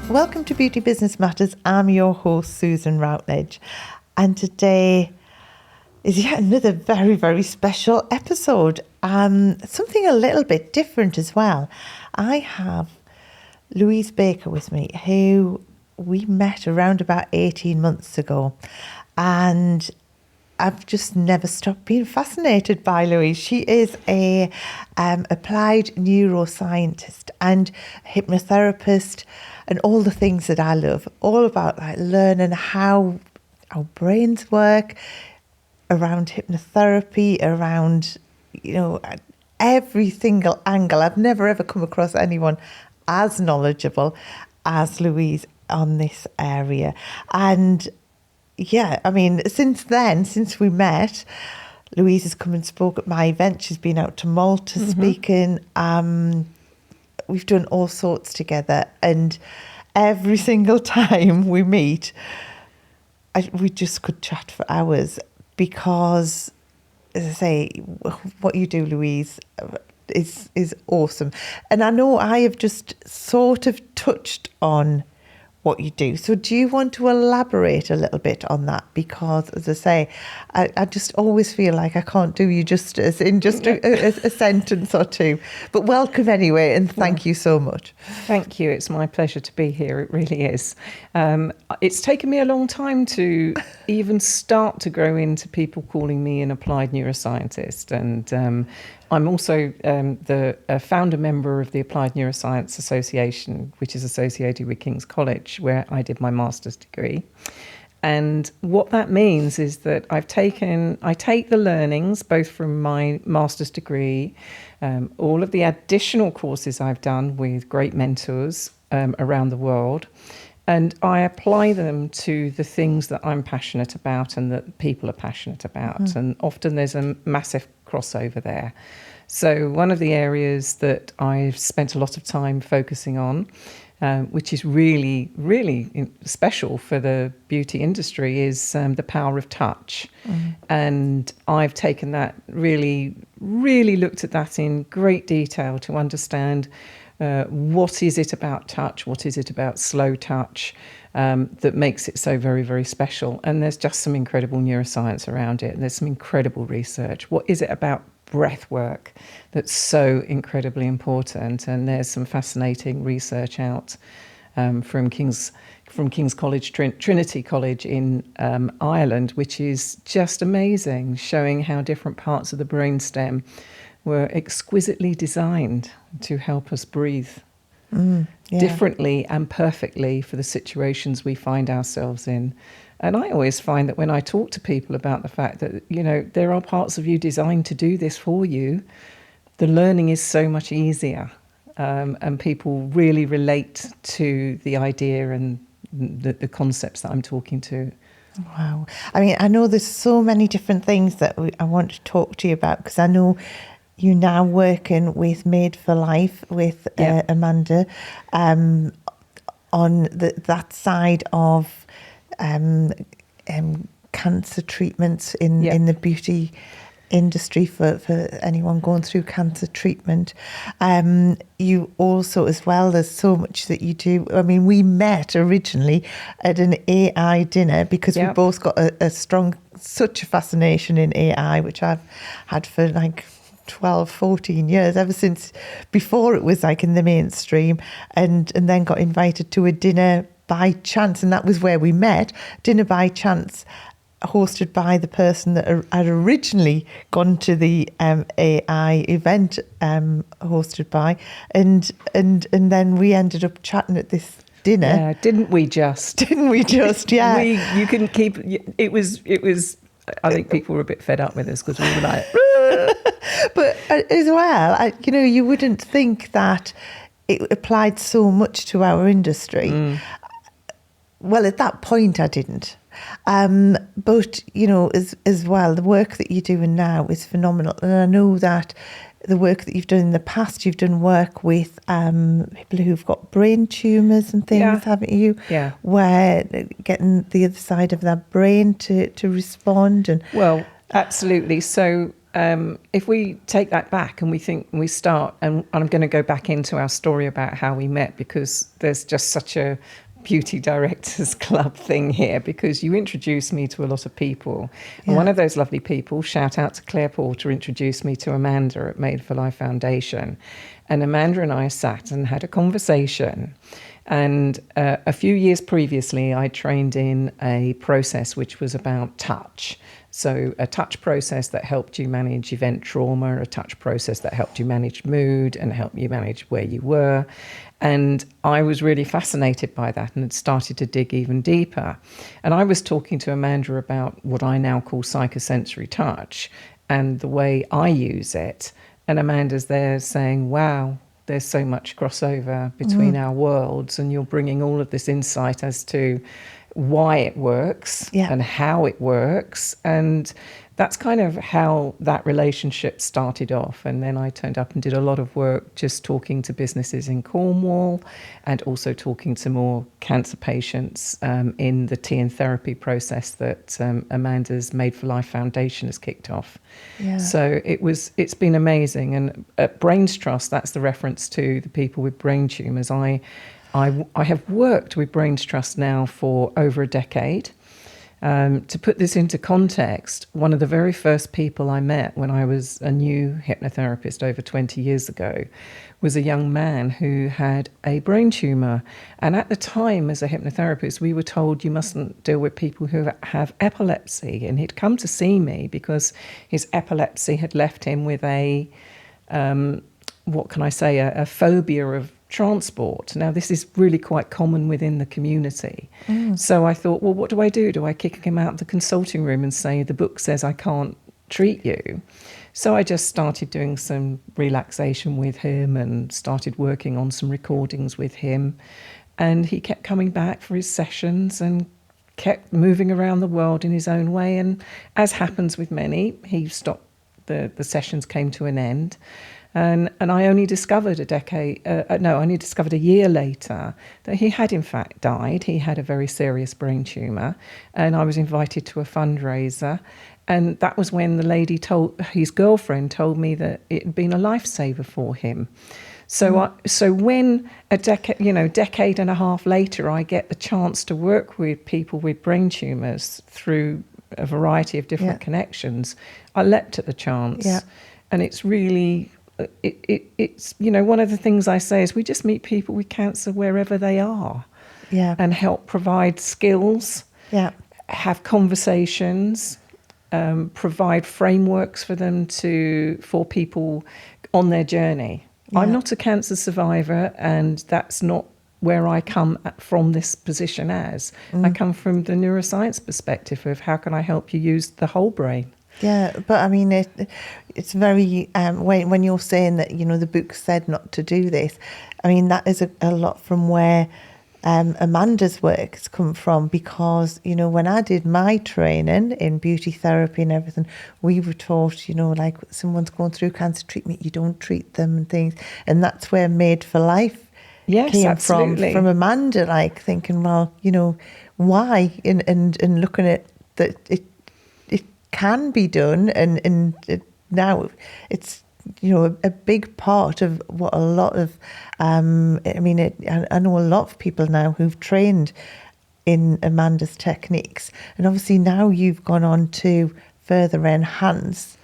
Welcome to Beauty Business Matters. I'm your host, Susan Routledge, and today is yet another very, very special episode. Something a little bit different as well. I have Louise Baker with me, who we met around about 18 months ago, and I've just never stopped being fascinated by Louise. She is a applied neuroscientist and hypnotherapist, and all the things that I love, all about like learning how our brains work, around hypnotherapy, around, every single angle. I've never ever come across anyone as knowledgeable as Louise on this area. And yeah, I mean, since we met, Louise has come and spoke at my event. She's been out to Malta speaking. We've done all sorts together, and every single time we meet, we just could chat for hours because, as I say, what you do, Louise, is awesome. And I know I have just sort of touched on what you do. So do you want to elaborate a little bit on that? Because, as I say, I just always feel like I can't do you justice in just a sentence or two. But welcome anyway, and thank you so much. Thank you. It's my pleasure to be here. It really is. It's taken me a long time to even start to grow into people calling me an applied neuroscientist. And I'm also the founder member of the Applied Neuroscience Association, which is associated with King's College, where I did my master's degree. And what that means is that I take the learnings, both from my master's degree, all of the additional courses I've done with great mentors around the world, and I apply them to the things that I'm passionate about and that people are passionate about. And often there's a massive crossover there. So one of the areas that I've spent a lot of time focusing on, which is really, really special for the beauty industry, is the power of touch. And I've taken that, really looked at that in great detail to understand what is it about touch, what is it about slow touch that makes it so very, very special. And there's just some incredible neuroscience around it. And there's some incredible research. What is it about breath work that's so incredibly important? And there's some fascinating research out from King's College, Trinity College in Ireland, which is just amazing, showing how different parts of the brainstem were exquisitely designed to help us breathe differently and perfectly for the situations we find ourselves in. And I always find that when I talk to people about the fact that, there are parts of you designed to do this for you, the learning is so much easier. And people really relate to the idea and the concepts that I'm talking to. Wow. I mean, I know there's so many different things that I want to talk to you about, because I know you're now working with Made for Life with Amanda on that side of cancer treatments in the beauty industry for anyone going through cancer treatment. You also, as well, there's so much that you do. I mean, we met originally at an AI dinner because we both got such a fascination in AI, which I've had for like 12, 14 years, ever since before it was like in the mainstream, and then got invited to a dinner by chance, and that was where we met. Dinner by chance, hosted by the person that had originally gone to the AI event, hosted by, and then we ended up chatting at this dinner. Yeah, didn't we just? Yeah. You couldn't keep. It was. I think people were a bit fed up with us because we were like. But as well, you wouldn't think that it applied so much to our industry. Well, at that point, I didn't. But, as well, the work that you're doing now is phenomenal. And I know that the work that you've done in the past, you've done work with people who've got brain tumours and things, haven't you? Yeah. Where getting the other side of their brain to respond. And well, absolutely. So if we take that back and we think we start, and I'm going to go back into our story about how we met, because there's just such a beauty directors club thing here, because you introduced me to a lot of people. And one of those lovely people, shout out to Claire Porter, introduced me to Amanda at Made for Life Foundation. And Amanda and I sat and had a conversation. And a few years previously, I trained in a process which was about touch. So a touch process that helped you manage event trauma, a touch process that helped you manage mood and helped you manage where you were. And I was really fascinated by that and had started to dig even deeper. And I was talking to Amanda about what I now call psychosensory touch and the way I use it. And Amanda's there saying, wow, there's so much crossover between our worlds, and you're bringing all of this insight as to why it works and how it works. And that's kind of how that relationship started off. And then I turned up and did a lot of work just talking to businesses in Cornwall, and also talking to more cancer patients in the tea and therapy process that Amanda's Made for Life Foundation has kicked off. So it's been amazing. And at Brains Trust, that's the reference to the people with brain tumours. I have worked with Brains Trust now for over a decade. To put this into context, one of the very first people I met when I was a new hypnotherapist over 20 years ago was a young man who had a brain tumour. And at the time, as a hypnotherapist, we were told you mustn't deal with people who have epilepsy. And he'd come to see me because his epilepsy had left him with a phobia of transport. Now, this is really quite common within the community. So I thought, well, what do I do? Do I kick him out of the consulting room and say, the book says I can't treat you? So I just started doing some relaxation with him and started working on some recordings with him. And he kept coming back for his sessions and kept moving around the world in his own way. And as happens with many, he stopped, the sessions came to an end. And I only discovered a year later that he had in fact died. He had a very serious brain tumour, and I was invited to a fundraiser. And that was when the lady his girlfriend told me that it had been a lifesaver for him. So when decade and a half later, I get the chance to work with people with brain tumours through a variety of different connections, I leapt at the chance. And it's really... It's one of the things I say is we just meet people with cancer wherever they are, and help provide skills, have conversations, provide frameworks for them for people on their journey. I'm not a cancer survivor, and that's not where I come from this position as. I come from the neuroscience perspective of how can I help you use the whole brain. Yeah, but I mean, it's very, when you're saying that, the book said not to do this, I mean, that is a lot from where Amanda's work has come from, because, when I did my training in beauty therapy and everything, we were taught, like someone's going through cancer treatment, you don't treat them and things. And that's where Made for Life came from Amanda, like thinking, well, why? And looking at that it can be done, and now it's a big part of what a lot of I know a lot of people now who've trained in Amanda's techniques, and obviously now you've gone on to further enhance.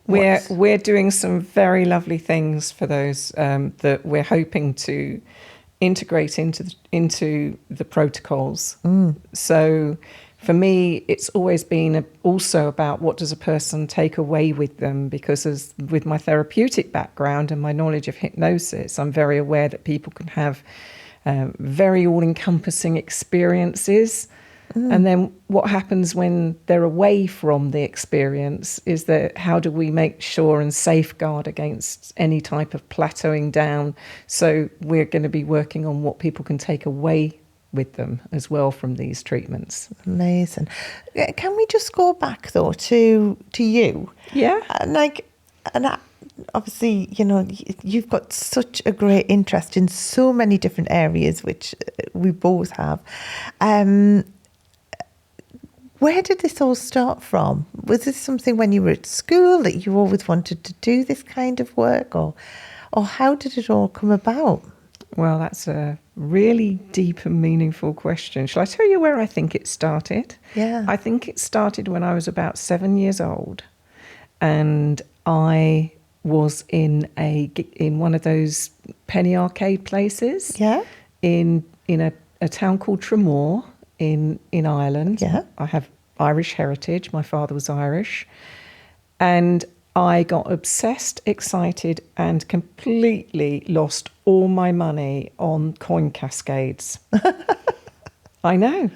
We're doing some very lovely things for those that we're hoping to integrate into the protocols. So for me, it's always been also about what does a person take away with them, because with my therapeutic background and my knowledge of hypnosis, I'm very aware that people can have very all-encompassing experiences. And then what happens when they're away from the experience is that how do we make sure and safeguard against any type of plateauing down? So we're going to be working on what people can take away with them as well from these treatments. Amazing. Can we just go back though to you? Yeah. Obviously, you've got such a great interest in so many different areas, which we both have. Where did this all start from? Was this something when you were at school that you always wanted to do this kind of work, or how did it all come about? Well, that's a really deep and meaningful question. Shall I tell you where I think it started? Yeah. I think it started when I was about 7 years old, and I was in one of those penny arcade places. Yeah. In a town called Tramore in Ireland. Yeah. I have Irish heritage. My father was Irish. And I got obsessed, excited, and completely lost all my money on coin cascades. I know.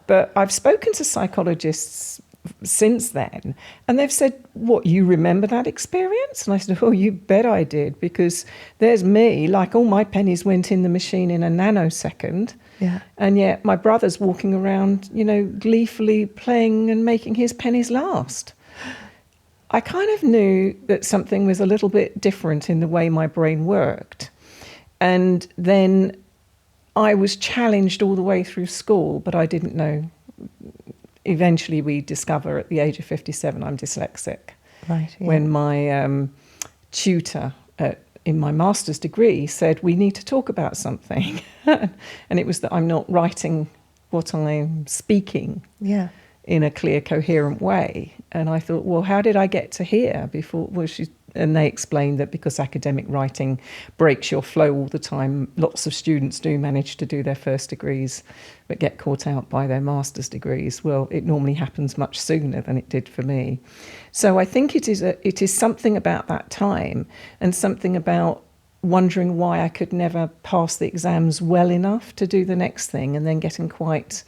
But I've spoken to psychologists since then, and they've said, what, you remember that experience? And I said, oh, you bet I did, because there's me, like all my pennies went in the machine in a nanosecond. Yeah. And yet my brother's walking around, gleefully playing and making his pennies last. I kind of knew that something was a little bit different in the way my brain worked. And then I was challenged all the way through school, but I didn't know. Eventually we discover at the age of 57 I'm dyslexic. Right. Yeah. When my tutor in my master's degree said, we need to talk about something. And it was that I'm not writing what I'm speaking. Yeah. In a clear, coherent way. And I thought, well, how did I get to here before? And they explained that because academic writing breaks your flow all the time, lots of students do manage to do their first degrees but get caught out by their master's degrees. Well, it normally happens much sooner than it did for me. So I think it is something about that time, and something about wondering why I could never pass the exams well enough to do the next thing, and then getting quite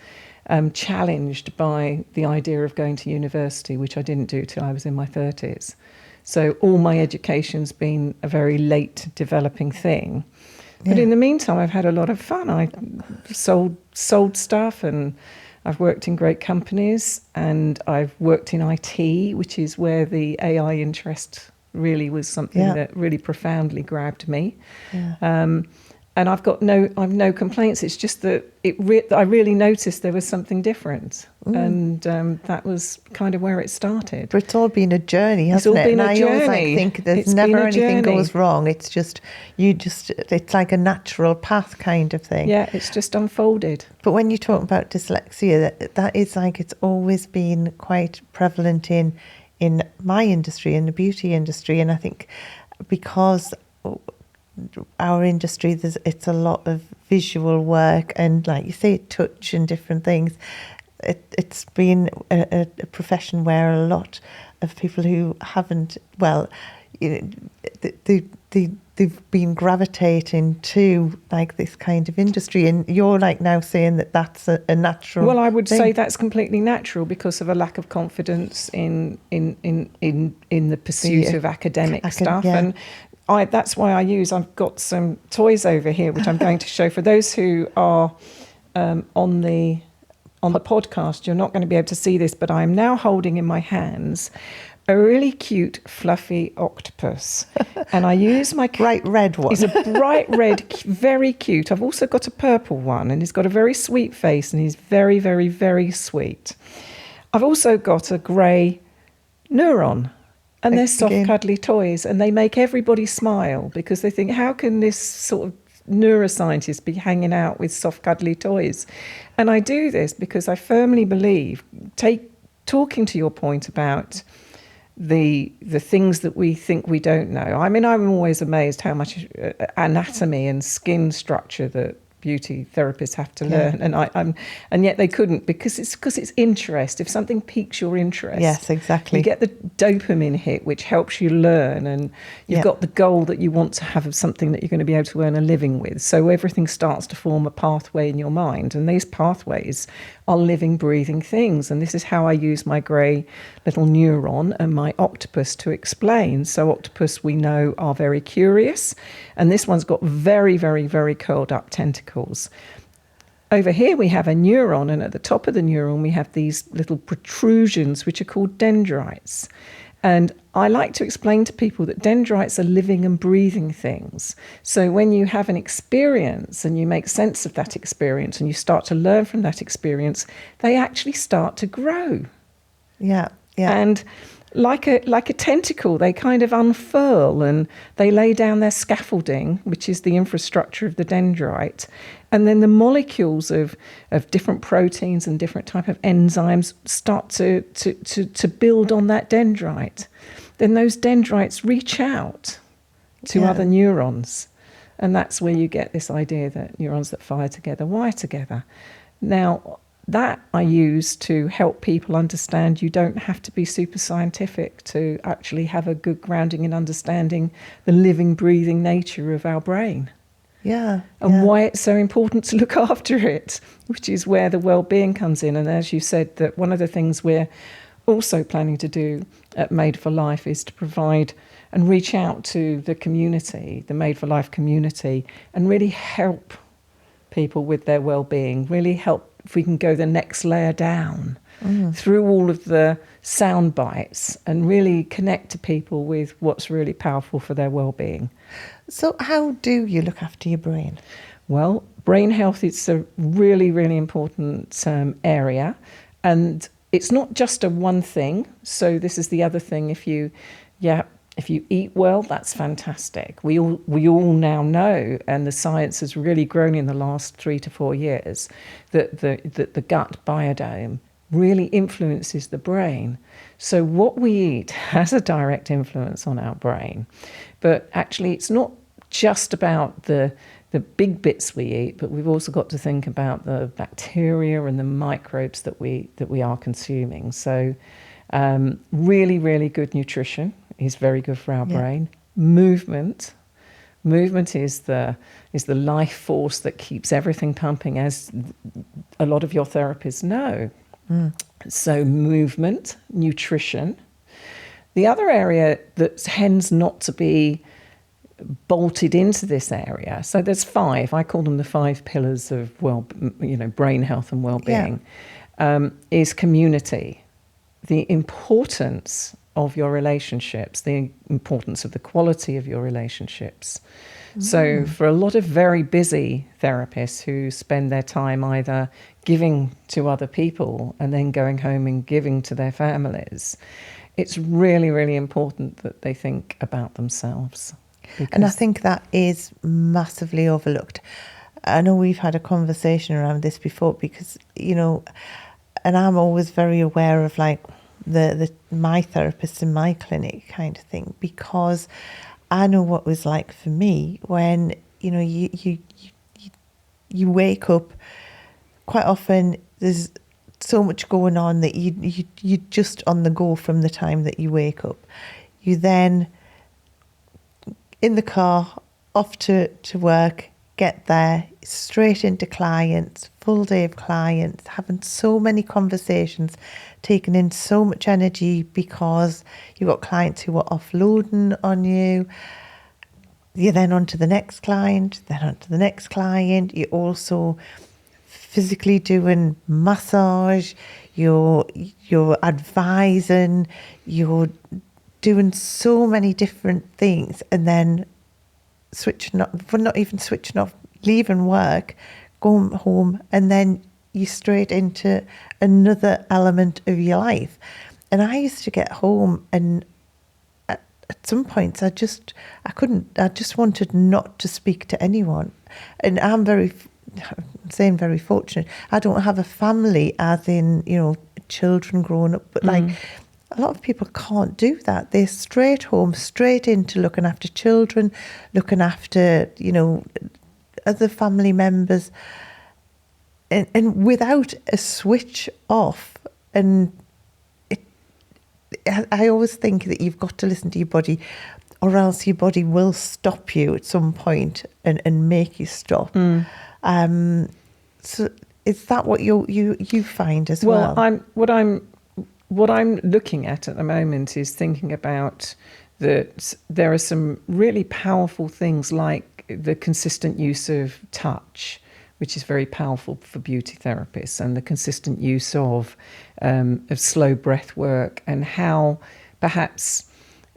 challenged by the idea of going to university, which I didn't do till I was in my 30s. So all my education's been a very late developing thing. Yeah. But in the meantime, I've had a lot of fun. I sold stuff, and I've worked in great companies, and I've worked in IT, which is where the AI interest really was something that really profoundly grabbed me. Yeah. And I've no complaints. It's just that I really noticed there was something different. And that was kind of where it started. But it's all been a journey, hasn't it? It's all been a journey. I always think there's never anything goes wrong. It's just, it's like a natural path kind of thing. Yeah, it's just unfolded. But when you talk about dyslexia, that is like, it's always been quite prevalent in my industry, in the beauty industry. And I think because our industry, it's a lot of visual work and, like you say, touch and different things. It's been a profession where a lot of people who haven't, they've been gravitating to like this kind of industry, and you're like now saying that that's a natural. Well, I would thing. say that's completely natural because of a lack of confidence in the pursuit of academic stuff. Yeah. And that's why I've got some toys over here, which I'm going to show for those who are on the podcast. You're not going to be able to see this, but I'm now holding in my hands a really cute, fluffy octopus. And I use my... bright red one. He's a bright red, very cute. I've also got a purple one, and he's got a very sweet face, and he's very, very, very sweet. I've also got a grey neuron. And they're soft, cuddly toys, and they make everybody smile because they think, how can this sort of neuroscientist be hanging out with soft, cuddly toys? And I do this because I firmly believe, talking to your point about the things that we think we don't know. I mean, I'm always amazed how much anatomy and skin structure that beauty therapists have to learn, and yet they couldn't because it's interest. If something piques your interest, yes, exactly, you get the dopamine hit, which helps you learn, and you've got the goal that you want to have of something that you're going to be able to earn a living with. So everything starts to form a pathway in your mind, and these pathways are living, breathing things. And this is how I use my grey little neuron and my octopus to explain. So octopus, we know, are very curious, and this one's got very, very, very curled up tentacles. Over here we have a neuron, and at the top of the neuron we have these little protrusions which are called dendrites. And I like to explain to people that dendrites are living and breathing things. So when you have an experience and you make sense of that experience and you start to learn from that experience, they actually start to grow. Yeah, yeah. And like a tentacle, they kind of unfurl and they lay down their scaffolding, which is the infrastructure of the dendrite. And then the molecules of different proteins and different type of enzymes start to build on that dendrite. Then those dendrites reach out to other neurons. And that's where you get this idea that neurons that fire together wire together. Now, that I use to help people understand you don't have to be super scientific to actually have a good grounding in understanding the living, breathing nature of our brain. Yeah. And why it's so important to look after it, which is where the well-being comes in. And as you said, that one of the things we're also planning to do at Made for Life is to provide and reach out to the community, the Made for Life community, and really help people with their well-being, really help if we can go the next layer down through all of the sound bites and really connect to people with what's really powerful for their well-being. So how do you look after your brain? Well, brain health is a really, really important area. And it's not just a one thing. So this is the other thing. If you eat well, that's fantastic. We all now know, and the science has really grown in the last 3 to 4 years, that the gut biodome really influences the brain. So what we eat has a direct influence on our brain. But actually, it's not just about the big bits we eat, but we've also got to think about the bacteria and the microbes that we are consuming. So really, really good nutrition is very good for our brain. Movement is the life force that keeps everything pumping, as a lot of your therapists know. So movement, nutrition. The other area that tends not to be bolted into this area, so there's 5. I call them the 5 pillars of brain health and well-being. Is community, the importance of your relationships, the importance of the quality of your relationships. So for a lot of very busy therapists who spend their time either giving to other people and then going home and giving to their families, it's really, really important that they think about themselves. And I think that is massively overlooked. I know we've had a conversation around this before because, and I'm always very aware of like my therapist in my clinic kind of thing, because I know what it was like for me when, you wake up. Quite often there's so much going on that you're just on the go from the time that you wake up. You then in the car, off to work, get there, straight into clients, full day of clients, having so many conversations, taking in so much energy because you've got clients who are offloading on you. You're then on to the next client, then on to the next client. You're also physically doing massage, you're advising, you're doing so many different things, and then not even switching off, leaving work, going home, and then you straight into another element of your life. And I used to get home and at some points I just wanted not to speak to anyone. And I'm very fortunate. I don't have a family as in, children growing up, but like a lot of people can't do that. They're straight home, straight into looking after children, looking after, other family members, and without a switch off. And I always think that you've got to listen to your body, or else your body will stop you at some point and make you stop. So is that what you find as well? What I'm looking at the moment is thinking about that there are some really powerful things like the consistent use of touch, which is very powerful for beauty therapists, and the consistent use of slow breath work, and how perhaps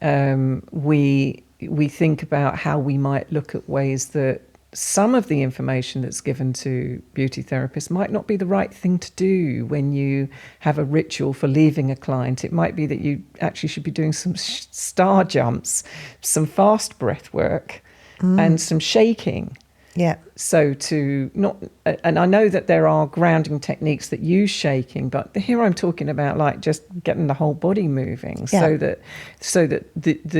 we think about how we might look at ways that some of the information that's given to beauty therapists might not be the right thing to do when you have a ritual for leaving a client. It might be that you actually should be doing some star jumps, some fast breath work, and some shaking. Yeah. So to not, and I know that there are grounding techniques that use shaking, but here I'm talking about like just getting the whole body moving, so that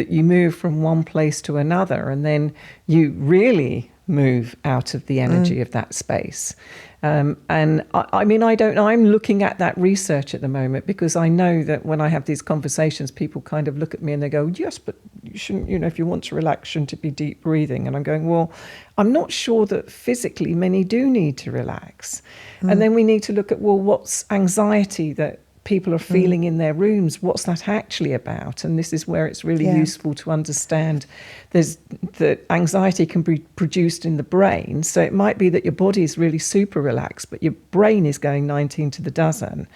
you move from one place to another, and then you really move out of the energy of that space. And I mean, I don't know. I'm looking at that research at the moment because I know that when I have these conversations, people kind of look at me and they go, yes, but you shouldn't, if you want to relax, shouldn't it be deep breathing? And I'm going, well, I'm not sure that physically many do need to relax. And then we need to look at, well, what's anxiety that people are feeling in their rooms? What's that actually about? And this is where it's really useful to understand that anxiety can be produced in the brain. So it might be that your body is really super relaxed, but your brain is going 19 to the dozen,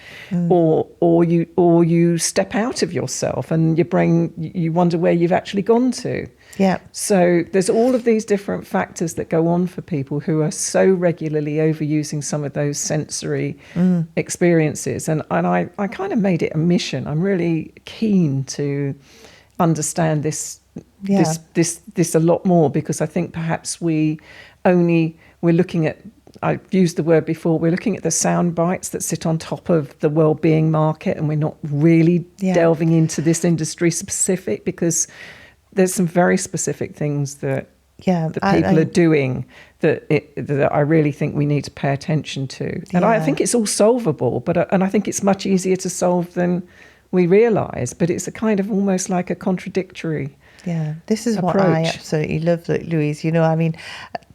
or you step out of yourself and your brain, you wonder where you've actually gone to. Yeah. So there's all of these different factors that go on for people who are so regularly overusing some of those sensory experiences. And I kind of made it a mission. I'm really keen to understand this a lot more, because I think perhaps we're looking at, I've used the word before, we're looking at the sound bites that sit on top of the well-being market, and we're not really delving into this industry specific, because there's some very specific things that people are doing that I really think we need to pay attention to. And I think it's all solvable, and I think it's much easier to solve than we realise, but it's a kind of almost like a contradictory this is approach. What I absolutely love, Louise. I mean,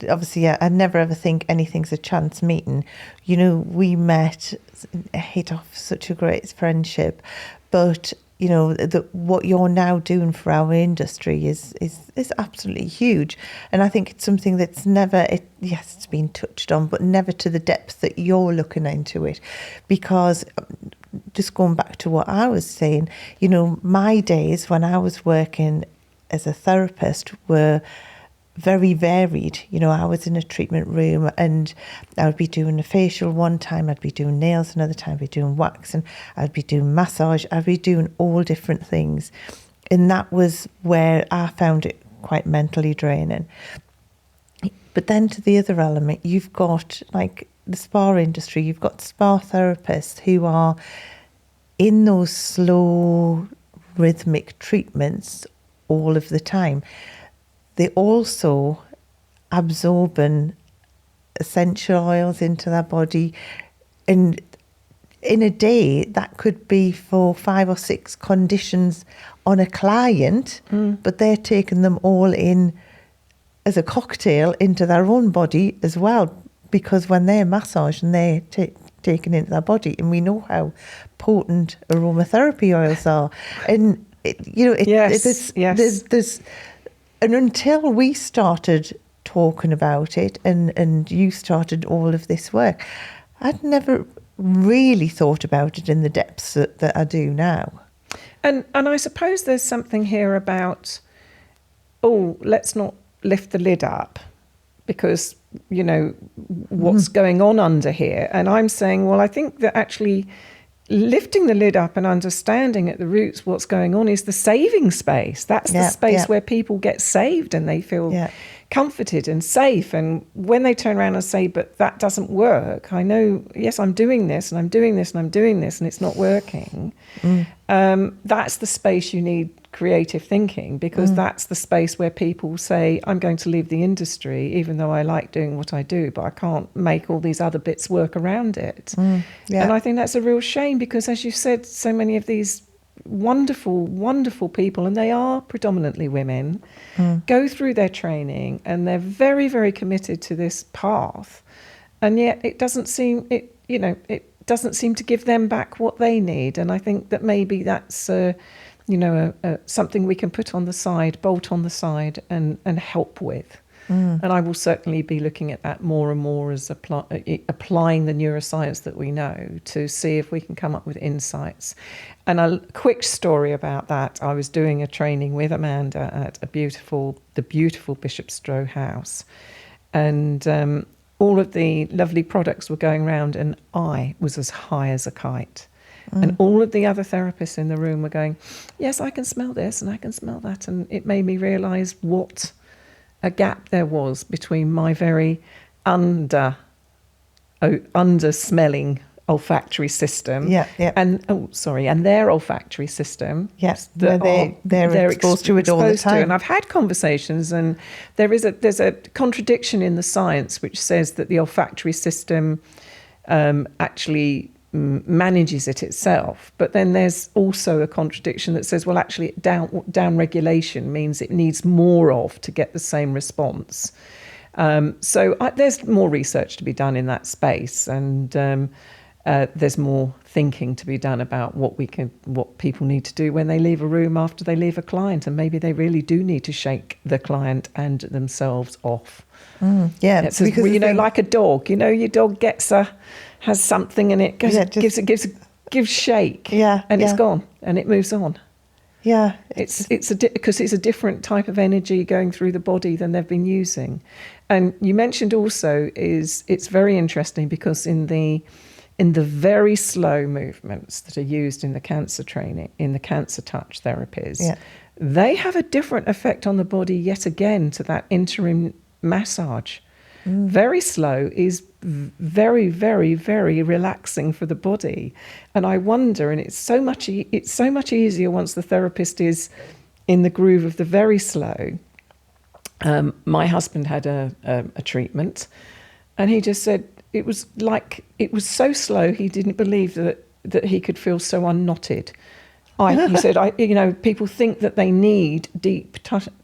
obviously, I never ever think anything's a chance meeting. We met, hit off such a great friendship, but what you're now doing for our industry is absolutely huge. And I think it's something that's never, it's been touched on, but never to the depth that you're looking into it. Because just going back to what I was saying, my days when I was working as a therapist were very varied. I was in a treatment room and I would be doing a facial one time, I'd be doing nails another time, I'd be doing wax, and I'd be doing massage, I'd be doing all different things. And that was where I found it quite mentally draining. But then to the other element, you've got like the spa industry, you've got spa therapists who are in those slow rhythmic treatments all of the time. They also absorbing essential oils into their body. And in a day, that could be for 5 or 6 conditions on a client, but they're taking them all in as a cocktail into their own body as well, because when they're massaged and they're taken into their body, and we know how potent aromatherapy oils are. And, there's and until we started talking about it and you started all of this work, I'd never really thought about it in the depths that I do now. And I suppose there's something here about, let's not lift the lid up because, what's going on under here. And I'm saying, well, I think that actually lifting the lid up and understanding at the roots what's going on is the saving space. That's the space where people get saved and they feel comforted and safe. And when they turn around and say, but that doesn't work, I know, yes, I'm doing this and I'm doing this and I'm doing this and it's not working. That's the space you need creative thinking, because that's the space where people say, I'm going to leave the industry, even though I like doing what I do, but I can't make all these other bits work around it. And I think that's a real shame, because as you said, so many of these wonderful, wonderful people, and they are predominantly women, go through their training and they're very, very committed to this path. And yet it doesn't seem, it doesn't seem to give them back what they need. And I think that maybe that's something we can put on the side, bolt on the side and help with. And I will certainly be looking at that more and more as applying the neuroscience that we know to see if we can come up with insights. And a quick story about that. I was doing a training with Amanda at the beautiful Bishopstrow House. And all of the lovely products were going around and I was as high as a kite. And all of the other therapists in the room were going, yes, I can smell this and I can smell that. And it made me realise what a gap there was between my very under-smelling olfactory system and their olfactory system. Yes, they're exposed to it all the time. And I've had conversations, and there's a contradiction in the science which says that the olfactory system actually manages it itself, but then there's also a contradiction that says, well, actually down regulation means it needs more of to get the same response. So there's more research to be done in that space, and there's more thinking to be done about what people need to do when they leave a room after they leave a client, and maybe they really do need to shake the client and themselves off. Because like a dog, your dog has something and it goes, gives shake, and it's gone and it moves on. Because it's a different type of energy going through the body than they've been using. And you mentioned also it's very interesting because in the very slow movements that are used in the cancer training, in the cancer touch therapies, they have a different effect on the body yet again to that interim massage. Very slow is very, very, very relaxing for the body. And I wonder, and it's so much easier once the therapist is in the groove of the very slow. My husband had a treatment, and he just said it was so slow he didn't believe that he could feel so unknotted. He said, people think that they need deep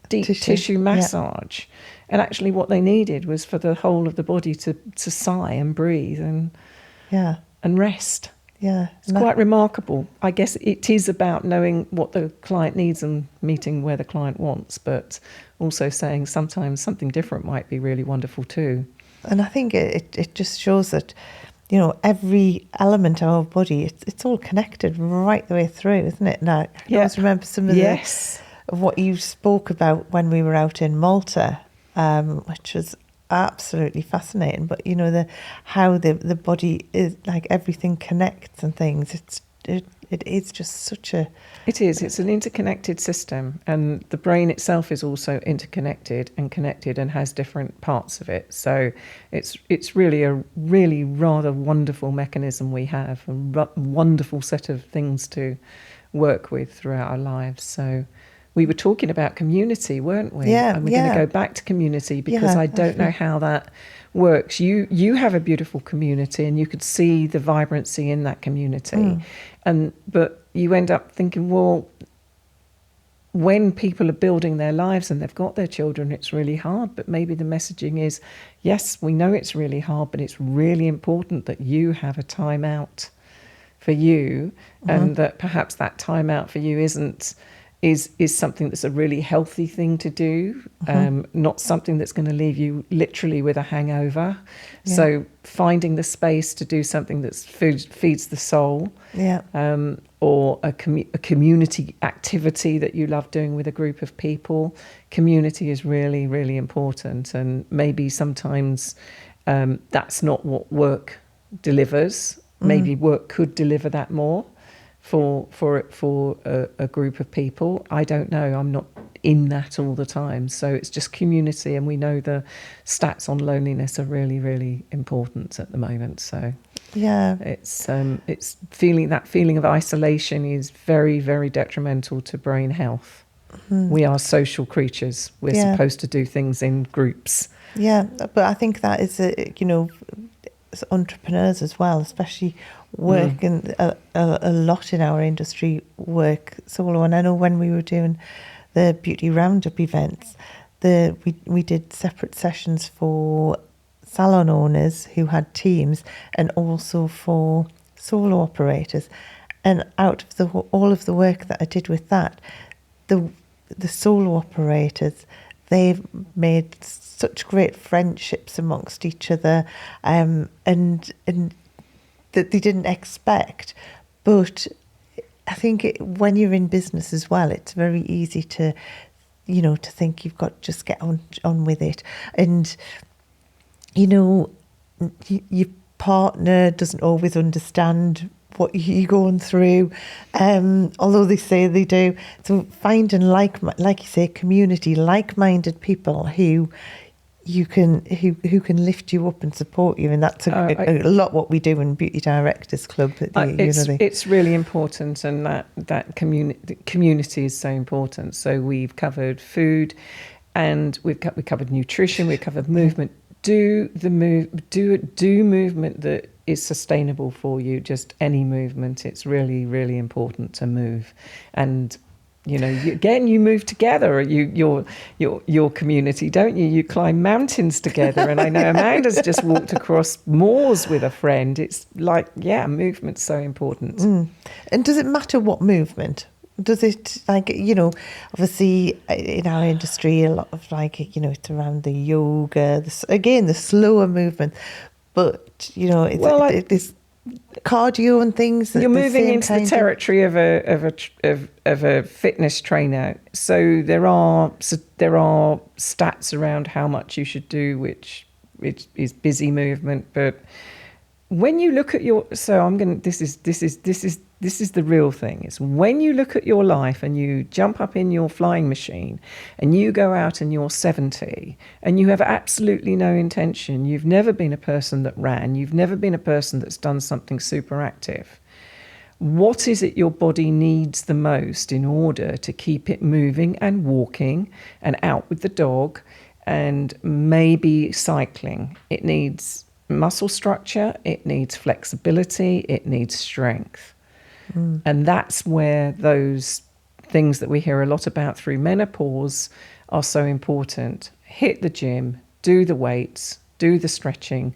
tissue massage. And actually what they needed was for the whole of the body to sigh and breathe and rest. It's quite remarkable. I guess it is about knowing what the client needs and meeting where the client wants, but also saying sometimes something different might be really wonderful too. And I think it just shows that, every element of our body, it's all connected right the way through, isn't it? Now, I always remember some of of what you spoke about when we were out in Malta, which was absolutely fascinating. But how the body is, like, everything connects and things. It is just such a... It's an interconnected system, and the brain itself is also interconnected and connected and has different parts of it. So it's really a really rather wonderful mechanism we have, a wonderful set of things to work with throughout our lives. So we were talking about community, weren't we? Yeah, and we're going to go back to community because I don't know how that works. You have a beautiful community, and you could see the vibrancy in that community. But you end up thinking, well, when people are building their lives and they've got their children, it's really hard. But maybe the messaging is, yes, we know it's really hard, but it's really important that you have a time out for you, and that perhaps that time out for you is something that's a really healthy thing to do, not something that's going to leave you literally with a hangover. So finding the space to do something that feeds the soul, or a community activity that you love doing with a group of people. Community is really, really important, and maybe sometimes that's not what work delivers. Maybe work could deliver that more for a group of people. I don't know. I'm not in that all the time. So it's just community, and we know the stats on loneliness are really, really important at the moment. So it's feeling of isolation is very, very detrimental to brain health. We are social creatures. We're supposed to do things in groups. But I think that is as entrepreneurs as well, especially working a lot in our industry, work solo. And I know when we were doing the Beauty Roundup events, we did separate sessions for salon owners who had teams, and also for solo operators. And out of all of the work that I did with that, the solo operators, they've made such great friendships amongst each other, and that they didn't expect. But I think when you're in business as well, it's very easy to, to think you've got to just get on with it. And, your partner doesn't always understand what you're going through, although they say they do. So finding, like you say, community, like-minded people who can lift you up and support you, and that's a lot what we do in Beauty Directors Club. It's really important, and that community is so important. So we've covered food, and we covered nutrition, we've covered movement. Do movement that is sustainable for you. Just any movement. It's really, really important to move, and you move together. Your community, don't you? You climb mountains together. And I know Amanda's just walked across moors with a friend. It's like, movement's so important. And does it matter what movement? Does it, obviously in our industry, a lot of it's around the yoga, the slower movement, but it's cardio and things. You're moving into the territory of a fitness trainer. So there are stats around how much you should do, which is busy movement. But when you look at this is the real thing. It's when you look at your life and you jump up in your flying machine and you go out and you're 70 and you have absolutely no intention. You've never been a person that ran. You've never been a person that's done something super active. What is it your body needs the most in order to keep it moving and walking and out with the dog and maybe cycling? It needs muscle structure, it needs flexibility, it needs strength. And that's where those things that we hear a lot about through menopause are so important. Hit the gym, do the weights, do the stretching.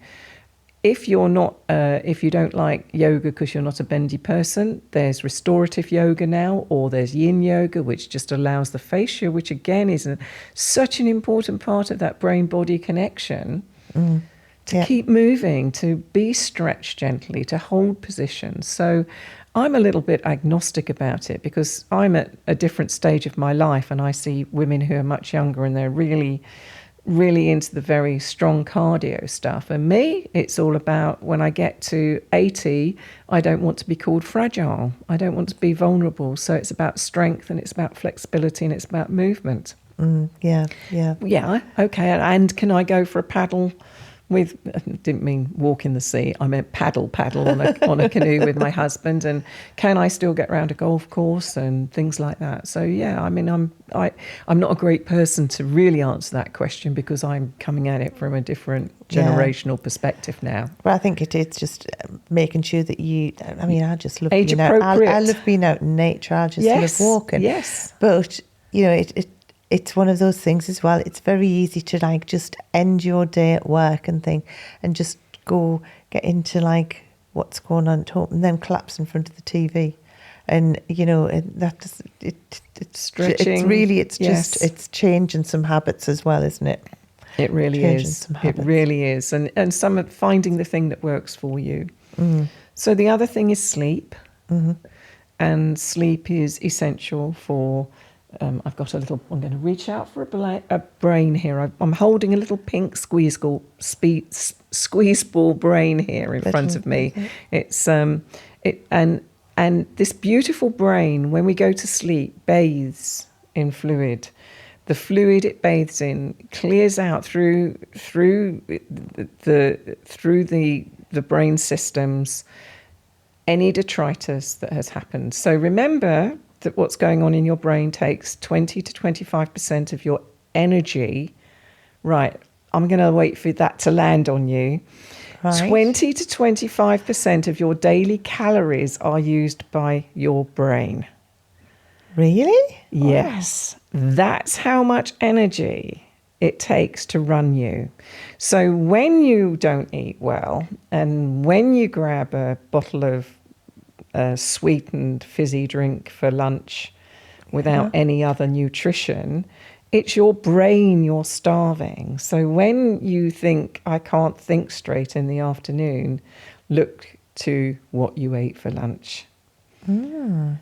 If you don't like yoga because you're not a bendy person, there's restorative yoga now, or there's yin yoga, which just allows the fascia, which again is such an important part of that brain-body connection. To keep moving, to be stretched gently, to hold positions. So I'm a little bit agnostic about it because I'm at a different stage of my life, and I see women who are much younger and they're really, really into the very strong cardio stuff. And me, it's all about when I get to 80, I don't want to be called fragile. I don't want to be vulnerable. So it's about strength and it's about flexibility and it's about movement. Yeah. Okay. And can I go for a paddle? I didn't mean walk in the sea. I meant paddle on a canoe with my husband. And can I still get around a golf course and things like that? So I'm not a great person to really answer that question because I'm coming at it from a different generational perspective now. Well, I think it's just making sure that I just love age being out. appropriate. I love being out in nature. I just love walking. Yes. But it's one of those things as well. It's very easy to just end your day at work and just go get into what's going on at home and then collapse in front of the TV. And, it's stretching. It's changing some habits as well, isn't it? It really is. It really is. And some finding the thing that works for you. So the other thing is sleep. And sleep is essential for... I'm going to reach out for a brain here. I'm holding a little pink squeeze ball brain here in front of me. It's and this beautiful brain, when we go to sleep, bathes in fluid. The fluid it bathes in clears out through the brain systems any detritus that has happened. So remember that what's going on in your brain takes 20 to 25% of your energy. Right, I'm going to wait for that to land on you. Right. 20 to 25% of your daily calories are used by your brain. Really? Yes. Wow. That's how much energy it takes to run you. So when you don't eat well, and when you grab a bottle of sweetened fizzy drink for lunch without any other nutrition, It's your brain you're starving. So when you think, I can't think straight in the afternoon, look to what you ate for lunch.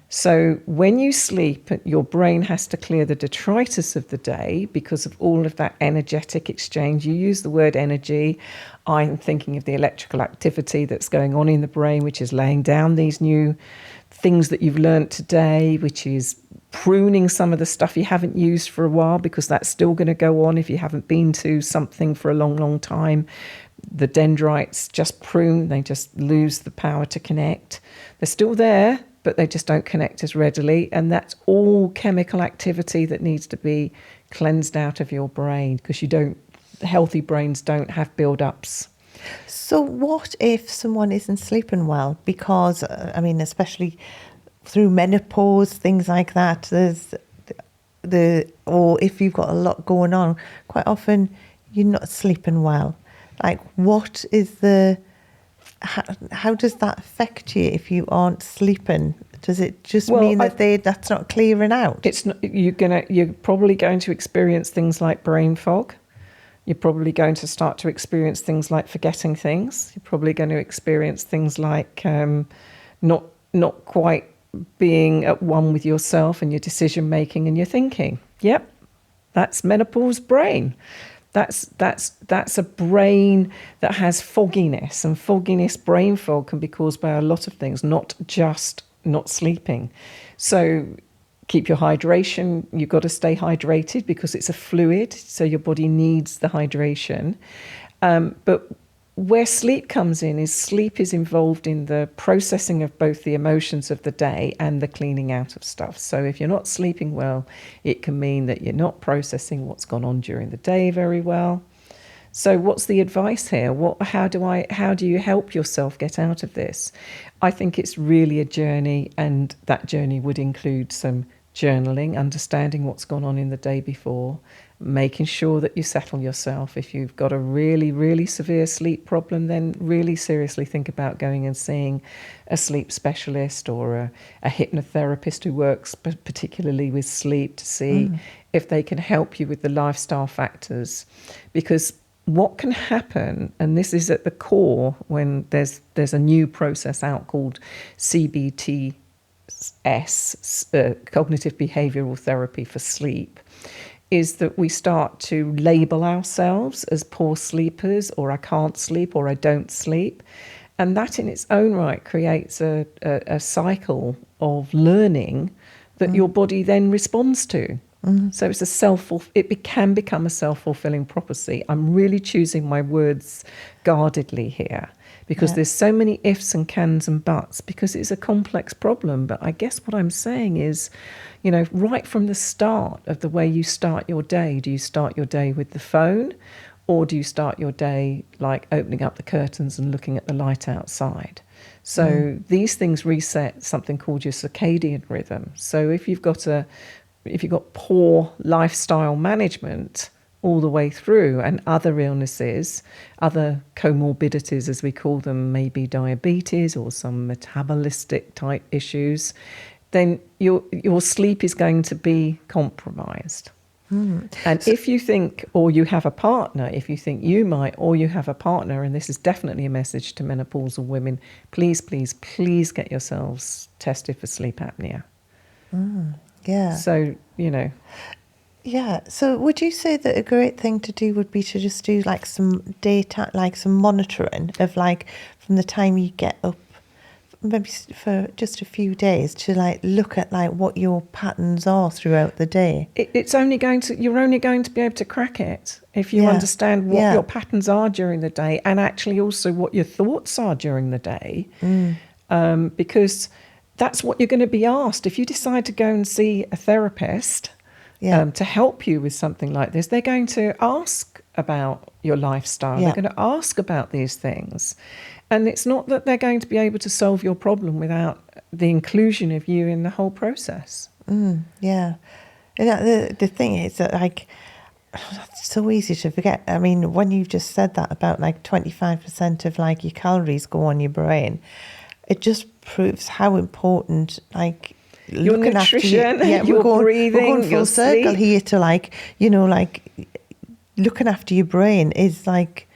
So when you sleep, your brain has to clear the detritus of the day because of all of that energetic exchange. You use the word energy. I'm thinking of the electrical activity that's going on in the brain, which is laying down these new things that you've learned today, which is pruning some of the stuff you haven't used for a while, because that's still going to go on if you haven't been to something for a long, long time. The dendrites just prune, they just lose the power to connect. They're still there, but they just don't connect as readily. And that's all chemical activity that needs to be cleansed out of your brain, because healthy brains don't have build-ups. So what if someone isn't sleeping well? Because, especially through menopause, things like that, or if you've got a lot going on, quite often you're not sleeping well. Like, what is how does that affect you if you aren't sleeping? Does it just mean that that's not clearing out? It's not, you're probably going to experience things like brain fog. You're probably going to start to experience things like forgetting things. You're probably going to experience things like not quite being at one with yourself and your decision making and your thinking. Yep, that's menopause brain. That's a brain that has fogginess, and fogginess, brain fog, can be caused by a lot of things, not just not sleeping. So keep your hydration. You've got to stay hydrated because it's a fluid, so your body needs the hydration. But where sleep comes in is sleep is involved in the processing of both the emotions of the day and the cleaning out of stuff. So if you're not sleeping well, it can mean that you're not processing what's gone on during the day very well. So what's the advice here? How do you help yourself get out of this? I think it's really a journey, and that journey would include some journaling, understanding what's gone on in the day before, making sure that you settle yourself. If you've got a really, really severe sleep problem, then really seriously think about going and seeing a sleep specialist or a hypnotherapist who works particularly with sleep, to see if they can help you with the lifestyle factors. Because what can happen, and this is at the core when there's a new process out called CBT, cognitive behavioral therapy for sleep, is that we start to label ourselves as poor sleepers, or I can't sleep, or I don't sleep. And that in its own right creates a cycle of learning that your body then responds to. So it's it can become a self-fulfilling prophecy. I'm really choosing my words guardedly here, because there's so many ifs and cans and buts, because it's a complex problem. But I guess what I'm saying is, right from the start of the way you start your day, do you start your day with the phone, or do you start your day like opening up the curtains and looking at the light outside? So these things reset something called your circadian rhythm. So if you've got poor lifestyle management all the way through, and other illnesses, other comorbidities as we call them, maybe diabetes or some metabolistic type issues, then your sleep is going to be compromised. And if you think, or you have a partner, if you think you might, or you have a partner, and this is definitely a message to menopausal women, please, please, please get yourselves tested for sleep apnea. Yeah. So, Yeah. So would you say that a great thing to do would be to just do like some data, like some monitoring of like from the time you get up, maybe for just a few days, to like look at like what your patterns are throughout the day? You're only going to be able to crack it if you understand what your patterns are during the day, and actually also what your thoughts are during the day. Because that's what you're going to be asked. If you decide to go and see a therapist to help you with something like this, they're going to ask about your lifestyle. They're going to ask about these things. And it's not that they're going to be able to solve your problem without the inclusion of you in the whole process. Yeah. And the thing is that, like, it's so easy to forget. I mean, when you've just said that about like 25% of like your calories go on your brain, it just proves how important like your looking nutrition, after you. Yeah, your breathing, we're going full your circle sleep. here to like, looking after your brain is like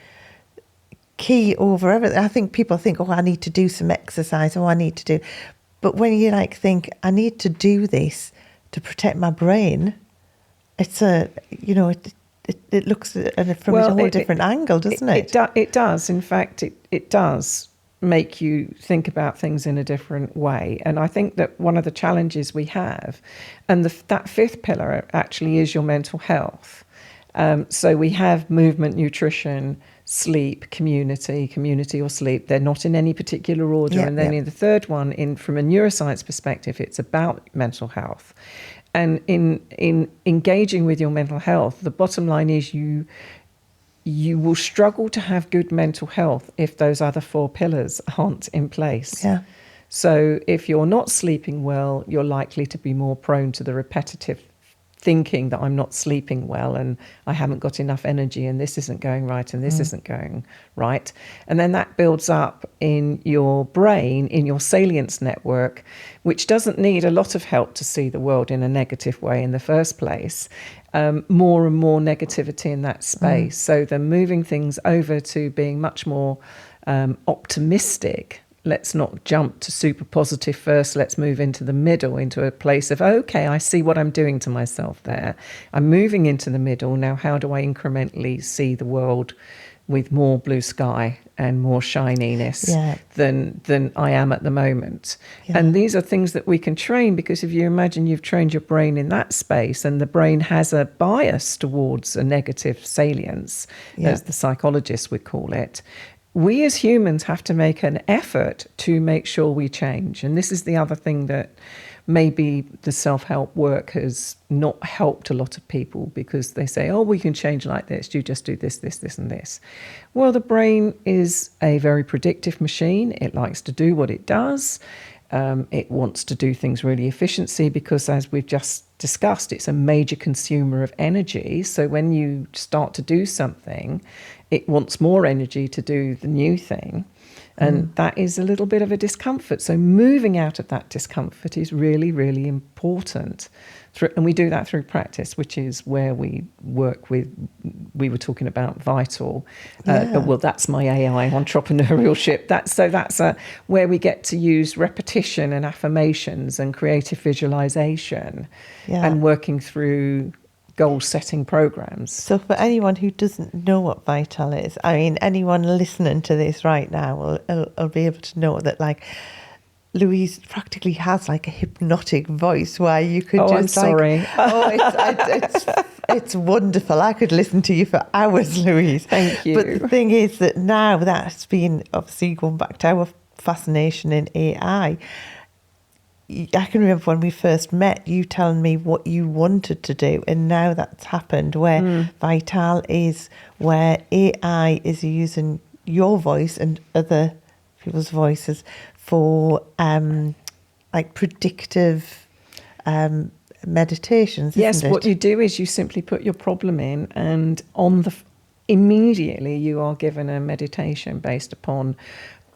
key over everything. I think people think, oh, I need to do some exercise. Oh, I need to do. But when you like think, I need to do this to protect my brain, it's it looks at it from a whole different angle, doesn't it? It does. In fact, it does make you think about things in a different way. And I think that one of the challenges we have, and that fifth pillar actually is your mental health. So we have movement, nutrition, sleep, community or sleep. They're not in any particular order. Yeah, and then in the third one, from a neuroscience perspective, it's about mental health. And in engaging with your mental health, the bottom line is you will struggle to have good mental health if those other four pillars aren't in place. Yeah. So if you're not sleeping well, you're likely to be more prone to the repetitive thinking that I'm not sleeping well and I haven't got enough energy and this isn't going right and this isn't going right. And then that builds up in your brain, in your salience network, which doesn't need a lot of help to see the world in a negative way in the first place. More and more negativity in that space. So they're moving things over to being much more optimistic. Let's not jump to super positive first. Let's move into the middle, into a place of, okay, I see what I'm doing to myself there. I'm moving into the middle. Now, how do I incrementally see the world with more blue sky and more shininess than I am at the moment? Yeah. And these are things that we can train, because if you imagine you've trained your brain in that space and the brain has a bias towards a negative salience, as the psychologists would call it, we as humans have to make an effort to make sure we change. And this is the other thing that maybe the self-help work has not helped a lot of people, because they say, oh, we can change like this. You just do this, this, this, and this. Well, the brain is a very predictive machine. It likes to do what it does. It wants to do things really efficiently because, as we've just discussed, it's a major consumer of energy. So when you start to do something, it wants more energy to do the new thing. And that is a little bit of a discomfort. So moving out of that discomfort is really, really important. And we do that through practice, which is where we work with, we were talking about Vital. Well, that's my AI entrepreneurship. That's where we get to use repetition and affirmations and creative visualization and working through goal-setting programs. So for anyone who doesn't know what Vital is, I mean, anyone listening to this right now will be able to know that, like, Louise practically has like a hypnotic voice where you could just I'm sorry. It's wonderful. I could listen to you for hours, Louise. Thank you. But the thing is that now that's been, obviously going back to our fascination in AI, I can remember when we first met, you telling me what you wanted to do, and now that's happened, where Vital is where AI is using your voice and other people's voices for like predictive meditations. Yes, what you do is you simply put your problem in, and immediately you are given a meditation based upon,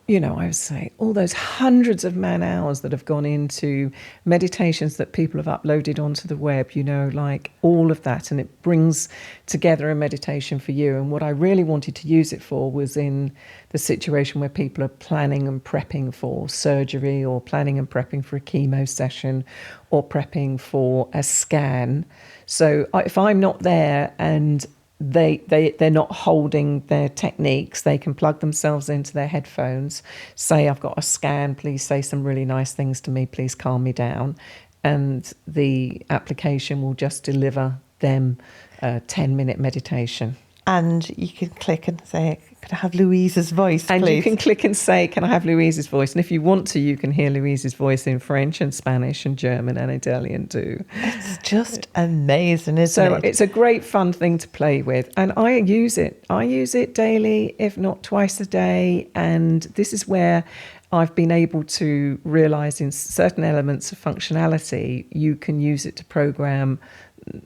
I would say, all those hundreds of man hours that have gone into meditations that people have uploaded onto the web, like all of that. And it brings together a meditation for you. And what I really wanted to use it for was in the situation where people are planning and prepping for surgery, or planning and prepping for a chemo session, or prepping for a scan. So if I'm not there and they're not holding their techniques, they can plug themselves into their headphones, say, I've got a scan, please say some really nice things to me, please calm me down, and the application will just deliver them a 10-minute meditation. And you can click and say, can I have Louise's voice, and please? You can click and say, can I have Louise's voice? And if you want to, you can hear Louise's voice in French and Spanish and German and Italian too. It's just amazing, isn't it? So it's a great fun thing to play with. And I use it. I use it daily, if not twice a day. And this is where I've been able to realise in certain elements of functionality, you can use it to program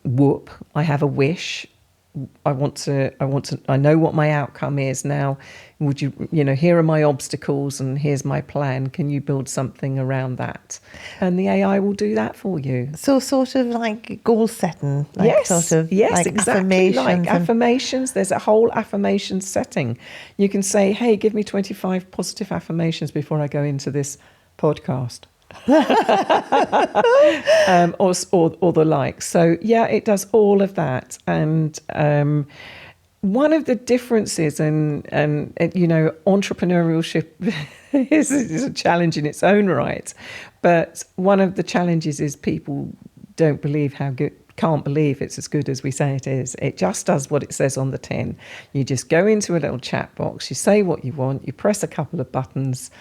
Whoop, I have a wish. I know what my outcome is now. Would you, here are my obstacles and here's my plan. Can you build something around that? And the AI will do that for you. So sort of like goal setting, like yes, sort of yes, like exactly. affirmations. Affirmations. There's a whole affirmation setting. You can say, hey, give me 25 positive affirmations before I go into this podcast. or the like. So yeah, it does all of that. And one of the differences and entrepreneurship is a challenge in its own right, but one of the challenges is people can't believe it's as good as we say it is. It just does what it says on the tin. You just go into a little chat box, you say what you want, you press a couple of buttons,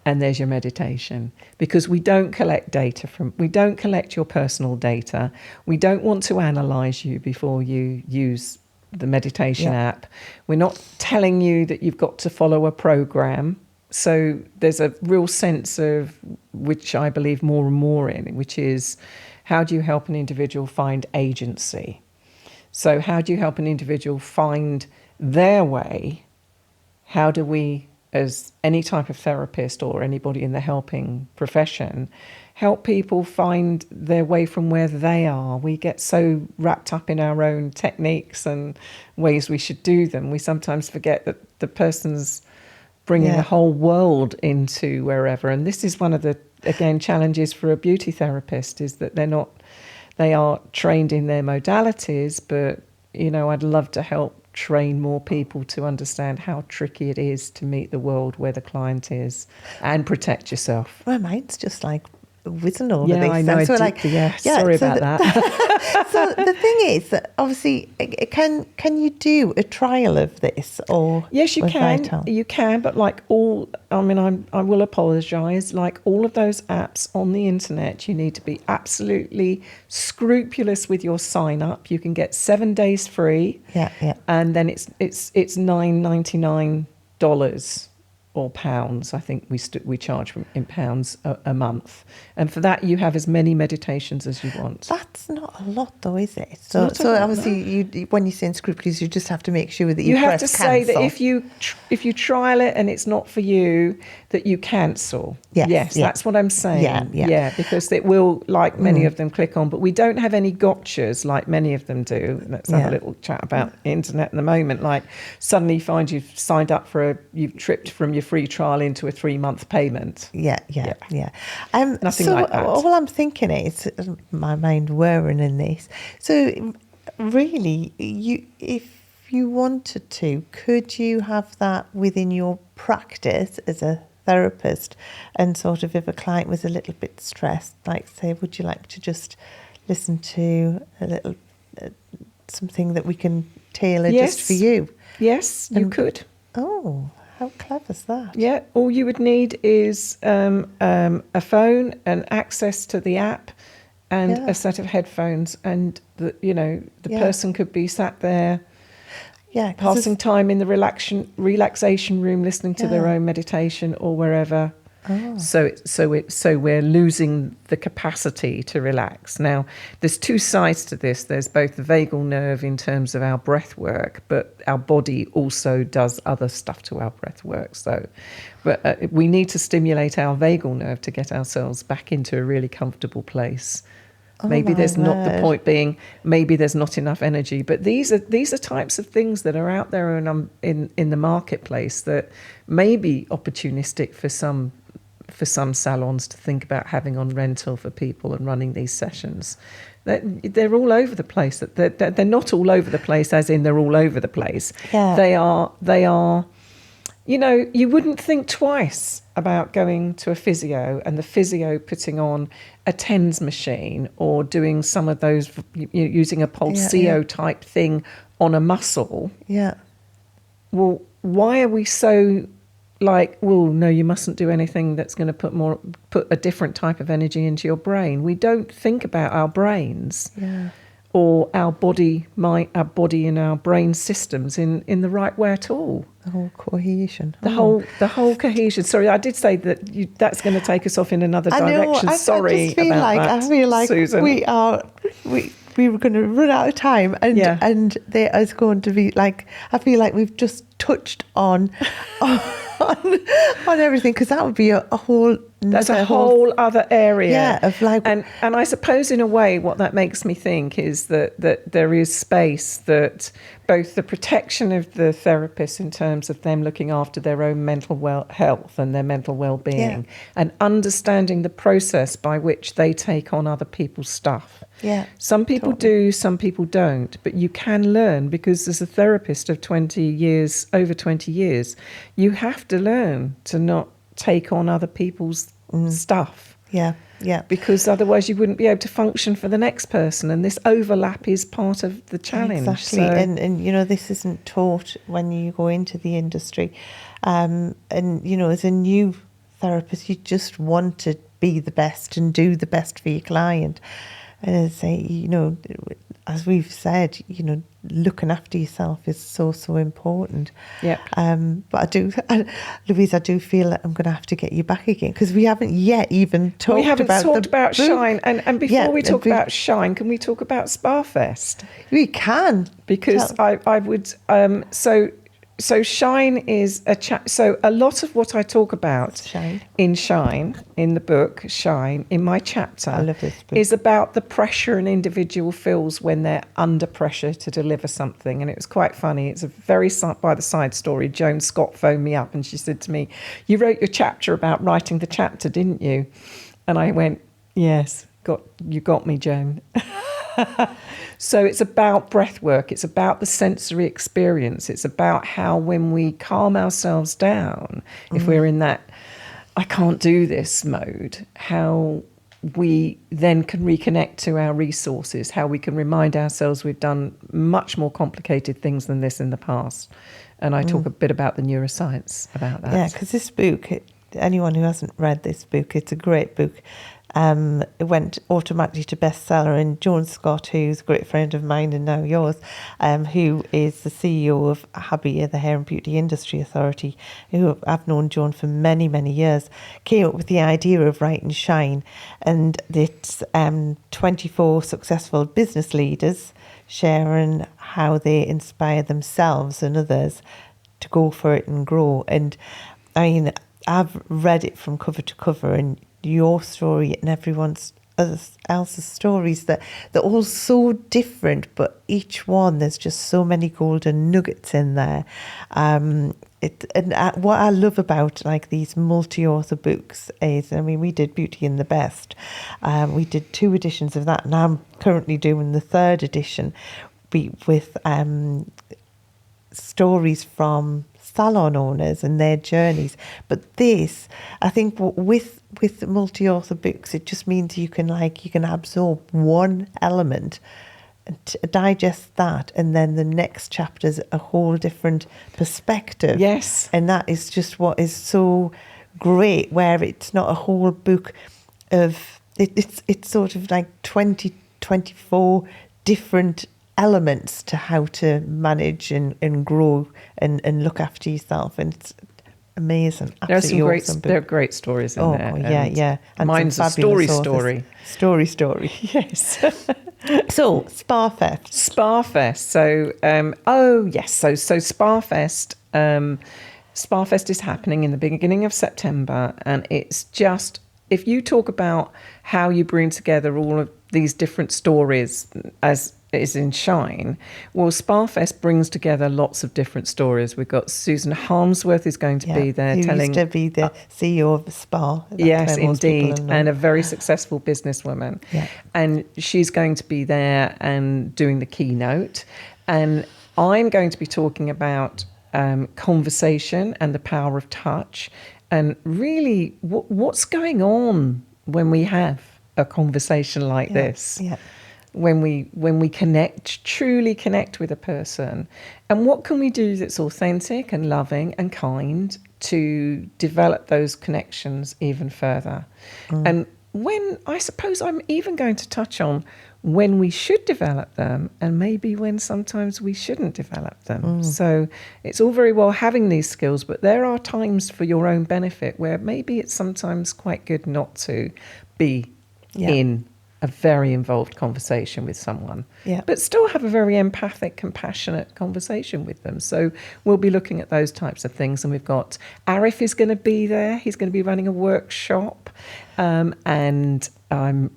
and there's your meditation. Because we don't collect your personal data. We don't want to analyze you before you use the meditation app. We're not telling you that you've got to follow a program. So there's a real sense of, which I believe more and more in, which is, how do you help an individual find agency? So how do you help an individual find their way? How do we, as any type of therapist or anybody in the helping profession, help people find their way from where they are? We get so wrapped up in our own techniques and ways we should do them. We sometimes forget that the person's bringing the whole world into wherever. And this is one of the, again, challenges for a beauty therapist, is that they are trained in their modalities, but, I'd love to help train more people to understand how tricky it is to meet the world where the client is and protect yourself. My mind's just like whizzing over this. I know. Sorry about that. So the thing is that obviously, can you do a trial of this? Or yes, you can. Vital? You can, but I will apologise. Like all of those apps on the internet, you need to be absolutely scrupulous with your sign up. You can get 7 days free. Yeah. And then it's $9.99 or pounds. I think we charge in pounds a month, and for that you have as many meditations as you want. That's not a lot, though, is it? So obviously, no. When you say scrupulous, you just have to make sure that you have to press say cancel. that if you trial it and it's not for you, that you cancel. Yes, that's what I'm saying. Yeah, because it will, like many of them, click on. But we don't have any gotchas like many of them do. Let's have a little chat about the internet in the moment. Like suddenly you find you've signed up you've tripped from your free trial into a 3-month payment. Yeah. Nothing like that. All I'm thinking is, my mind whirring in this. So really, if you wanted to, could you have that within your practice as a therapist? And sort of, if a client was a little bit stressed, like say, would you like to just listen to a little something that we can tailor just for you? Yes, you could. Oh, how clever is that? Yeah, all you would need is a phone and access to the app and a set of headphones, and the person could be sat there passing time in the relaxation room, listening to their own meditation or wherever. Oh. So we're losing the capacity to relax. Now, there's two sides to this. There's both the vagal nerve in terms of our breath work, but our body also does other stuff to our breath work. But we need to stimulate our vagal nerve to get ourselves back into a really comfortable place. Maybe there's not the point being, maybe there's not enough energy, but these are types of things that are out there in the marketplace that may be opportunistic for some salons to think about having on rental for people and running these sessions. They're all over the place. They're not all over the place as in they're all over the place. Yeah. They are. You wouldn't think twice about going to a physio and the physio putting on a TENS machine or doing some of those, using a Pulseo type thing on a muscle. Yeah. Well, why are we so like, well, no, you mustn't do anything that's going to put a different type of energy into your brain? We don't think about our brains. Yeah. Or our body and our brain systems in the right way at all. The whole cohesion. The whole cohesion. Sorry, I did say that's going to take us off in another direction. Sorry about that, I feel like Susan. we were going to run out of time, and there is going to be like, I feel like we've just touched on everything, because that would be a whole. That's a whole other area. Yeah, of like, and I suppose in a way what that makes me think is that there is space, that both the protection of the therapist in terms of them looking after their own mental health and their mental well-being, and understanding the process by which they take on other people's stuff. Yeah, some people do, some people don't, but you can learn, because as a therapist of over 20 years, you have to learn to not take on other people's stuff. Yeah. Because otherwise you wouldn't be able to function for the next person, and this overlap is part of the challenge. Exactly. So, and you know, this isn't taught when you go into the industry. And you know, as a new therapist, you just want to be the best and do the best for your client. And say, you know, as we've said, you know, looking after yourself is so important. Yeah. But Louise, I do feel that I'm going to have to get you back again, because we haven't yet even talked about we haven't talked about book. Shine. And before we talk about Shine, can we talk about SpaFest? We can, because I would. So Shine is so a lot of what I talk about in the book Shine, in my chapter, I love this book, is about the pressure an individual feels when they're under pressure to deliver something. And it was quite funny. It's a very by the side story. Joan Scott phoned me up and she said to me, "You wrote your chapter about writing the chapter, didn't you?" And I went, "Yes, you got me, Joan." So it's about breath work. It's about the sensory experience. It's about how, when we calm ourselves down, if we're in that "I can't do this" mode, how we then can reconnect to our resources, how we can remind ourselves we've done much more complicated things than this in the past. And I talk a bit about the neuroscience about that. Yeah, because this book, anyone who hasn't read this book, it's a great book. It went automatically to bestseller, and Joan Scott, who's a great friend of mine and now yours, who is the CEO of HABIA, the Hair and Beauty Industry Authority, who I've known Joan for many, many years, came up with the idea of writing Shine. And it's 24 successful business leaders sharing how they inspire themselves and others to go for it and grow. And I mean, I've read it from cover to cover, and your story and everyone else's stories, that they're all so different, but each one, there's just so many golden nuggets in there. What I love about like these multi-author books is, I mean, we did Beauty and the Best. We did 2 editions of that, and I'm currently doing the 3rd edition with stories from salon owners and their journeys. But this, I think, with multi-author books, it just means you can absorb one element and digest that, and then the next chapter's a whole different perspective. Yes. And that is just what is so great, where it's not a whole book of it's sort of like 24 different elements to how to manage and grow and look after yourself. And it's amazing. There are some awesome there are great stories in there. Yeah. And mine's a story. Yes. So SpaFest. So So SpaFest. SpaFest is happening in the beginning of September, and it's just, if you talk about how you bring together all of these different stories as is in Shine, well, SpaFest brings together lots of different stories. We've got Susan Harmsworth is going to be there, who telling, used to be the CEO of Spa. Yes, indeed, and a very successful businesswoman. Yeah. And she's going to be there and doing the keynote. And I'm going to be talking about conversation and the power of touch, and really what's going on when we have a conversation like this. Yeah. When we truly connect with a person, and what can we do that's authentic and loving and kind to develop those connections even further. And when, I suppose I'm even going to touch on when we should develop them, and maybe when sometimes we shouldn't develop them. So it's all very well having these skills, but there are times for your own benefit where maybe it's sometimes quite good not to be in a very involved conversation with someone, Yeah. but still have a very empathic, compassionate conversation with them. So we'll be looking at those types of things. And we've got Arif is going to be there. He's going to be running a workshop, and I'm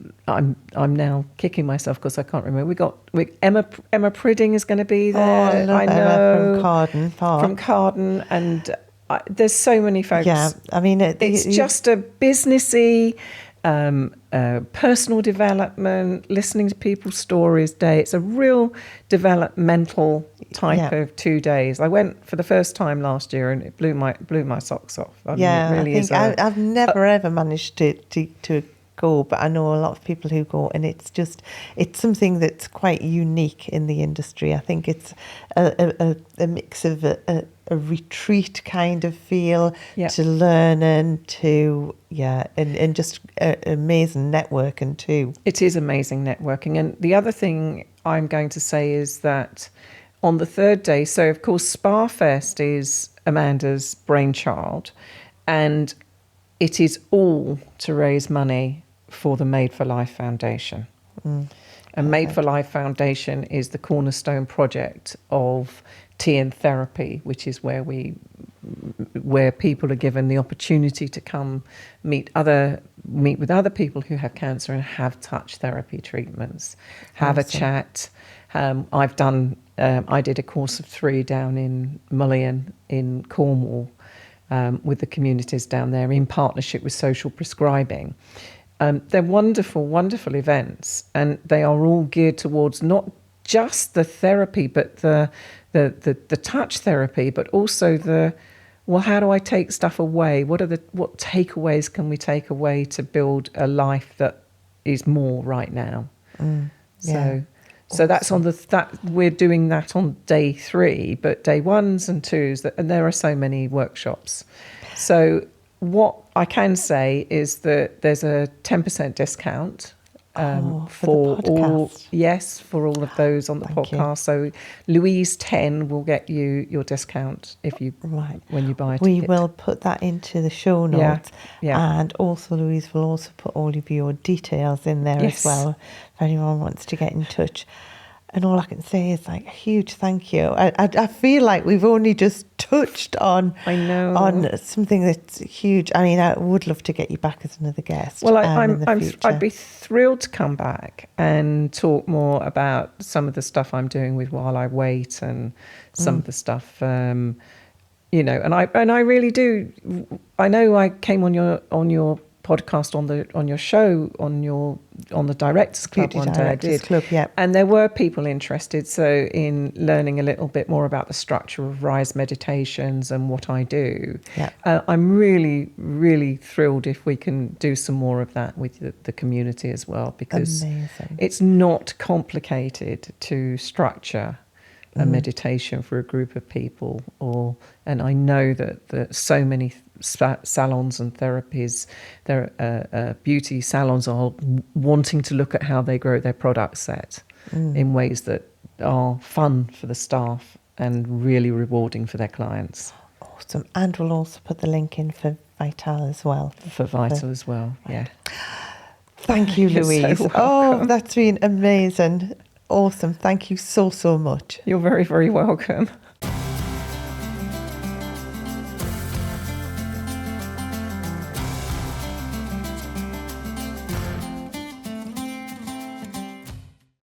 now kicking myself because I can't remember. Emma Pridding is going to be there. Oh, I love Emma from Carden Park. From Carden, and there's so many folks. Yeah, I mean, it's just a businessy, personal development, listening to people's stories day. It's a real developmental type of 2 days. I went for the first time last year, and it blew my socks off. I mean, it really I think I've never ever managed to go, but I know a lot of people who go, and it's something that's quite unique in the industry. I think it's a mix of a retreat kind of feel to learn and to and just amazing networking too. It is amazing networking. And the other thing I'm going to say is that on the third day, so of course Sparfest is Amanda's brainchild, and it is all to raise money for the Made for Life Foundation. And Made for Life Foundation is the cornerstone project of TN Therapy, which is where people are given the opportunity to come meet with other people who have cancer and have touch therapy treatments, have a chat. I did a course of 3 down in Mullion in Cornwall with the communities down there in partnership with Social Prescribing. They're wonderful, wonderful events, and they are all geared towards not just the therapy, but the touch therapy, but also how do I take stuff away? What takeaways can we take away to build a life that is more right now? So that's we're doing that on day 3, but day 1s and 2s, and there are so many workshops. So what I can say is that there's a 10% discount for all of those on the podcast. So Louise 10 will get you your discount if you when you buy a ticket. We will put that into the show notes, and also Louise will also put all of your details in there as well if anyone wants to get in touch. And all I can say is like a huge thank you. I feel like we've only just touched on something that's huge. I mean, I would love to get you back as another guest. Well, I'd be thrilled to come back and talk more about some of the stuff I'm doing with While I Wait and some of the stuff. And I really do. I know I came on your podcast on your show on the Directors Club one day I did, and there were people interested in learning a little bit more about the structure of Rise meditations and what I do. I'm really, really thrilled if we can do some more of that with the community as well, because it's not complicated to structure a meditation for a group of people, and I know that so many salons and therapies, beauty salons are wanting to look at how they grow their product set in ways that are fun for the staff and really rewarding for their clients. Awesome. And we'll also put the link in for Vital as well. Yeah. Thank you, Louise. So that's been amazing. Awesome. Thank you so much. You're very, very welcome.